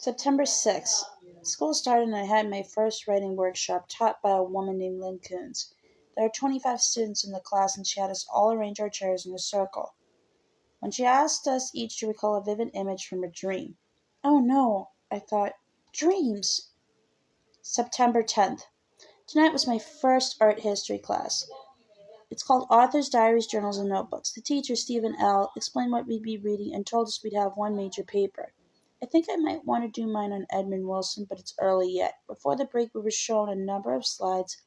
September 6th. School started and I had my first writing workshop taught by a woman named Lynn Coons. There are 25 students in the class and she had us all arrange our chairs in a circle. When she asked us each to recall a vivid image from a dream. Oh no, I thought. Dreams! September 10th. Tonight was my first art history class. It's called Authors' Diaries, Journals, and Notebooks. The teacher, Stephen L., explained what we'd be reading and told us we'd have one major paper. I think I might want to do mine on Edmund Wilson, but it's early yet. Before the break, we were shown a number of slides,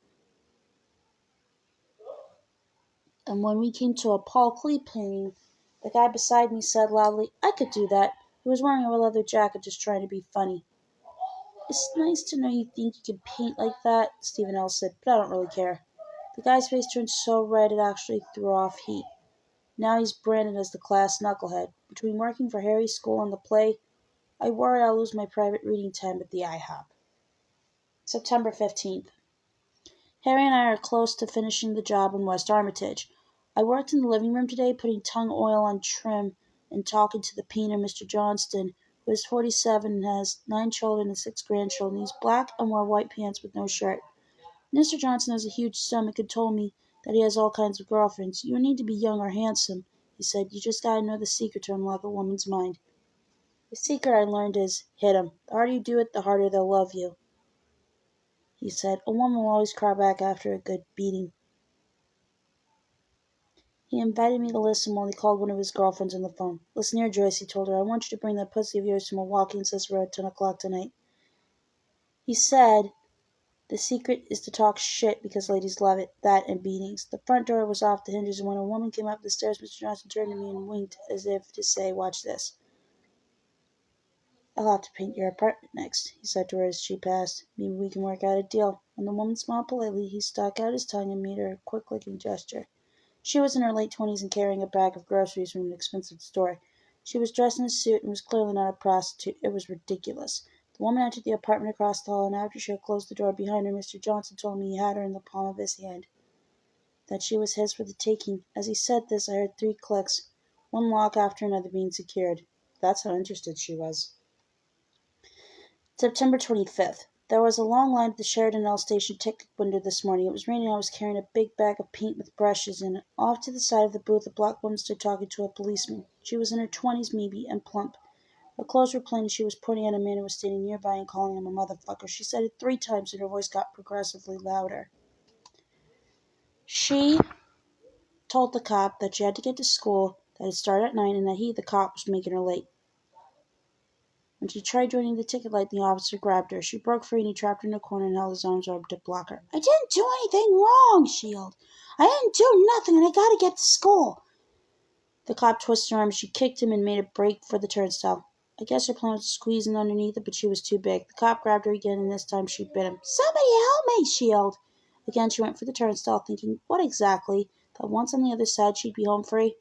and when we came to a Paul Klee painting, the guy beside me said loudly, "I could do that." He was wearing a leather jacket just trying to be funny. "It's nice to know you think you can paint like that," Stephen L. said, "but I don't really care." The guy's face turned so red it actually threw off heat. Now he's branded as the class knucklehead. Between working for Harry's school and the play, I worry I'll lose my private reading time at the IHOP. September 15th. Harry and I are close to finishing the job in West Armitage. I worked in the living room today, putting tongue oil on trim and talking to the painter, Mr. Johnston, who is 47 and has 9 children and 6 grandchildren. He's black and wore white pants with no shirt. Mr. Johnson has a huge stomach and told me that he has all kinds of girlfriends. "You don't need to be young or handsome," he said. "You just gotta know the secret to unlock a woman's mind." The secret I learned is, hit 'em. The harder you do it, the harder they'll love you. He said, "A woman will always cry back after a good beating." He invited me to listen while he called one of his girlfriends on the phone. "Listen here, Joyce," he told her. "I want you to bring that pussy of yours to Milwaukee and Cicero at 10 o'clock tonight." He said, "The secret is to talk shit because ladies love it. That and beatings." The front door was off the hinges, and when a woman came up the stairs, Mr. Johnson turned to me and winked as if to say, "Watch this." "I'll have to paint your apartment next," he said to her as she passed. "Maybe we can work out a deal." When the woman smiled politely, he stuck out his tongue and made her a quick licking gesture. She was in her late 20s and carrying a bag of groceries from an expensive store. She was dressed in a suit and was clearly not a prostitute. It was ridiculous. The woman entered the apartment across the hall, and after she had closed the door behind her, Mr. Johnson told me he had her in the palm of his hand, that she was his for the taking. As he said this, I heard 3 clicks, one lock after another being secured. That's how interested she was. September 25th. There was a long line at the Sheridan L station ticket window this morning. It was raining and I was carrying a big bag of paint with brushes in it. Off to the side of the booth, a black woman stood talking to a policeman. She was in her 20s maybe, and plump. Her clothes were plain and she was pointing at a man who was standing nearby and calling him a motherfucker. She said it 3 times and her voice got progressively louder. She told the cop that she had to get to school, that it started at 9, and that he, the cop, was making her late. When she tried joining the ticket light, the officer grabbed her. She broke free and he trapped her in a corner and held his arms over to block her. "I didn't do anything wrong," she yelled. "I didn't do nothing and I gotta get to school." The cop twisted her arm. She kicked him and made a break for the turnstile. I guess her plan was to squeeze in underneath it, but she was too big. The cop grabbed her again and this time she bit him. "Somebody help me," she yelled. Again she went for the turnstile, thinking, what exactly? That once on the other side she'd be home free?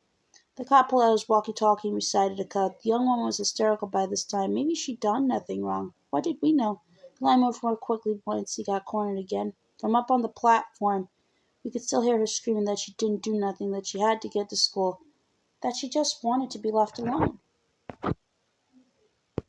The cop pulled out his walkie-talkie and recited a code. The young woman was hysterical by this time. Maybe she'd done nothing wrong. What did we know? The line moved more quickly once he got cornered again. From up on the platform, we could still hear her screaming that she didn't do nothing, that she had to get to school, that she just wanted to be left alone.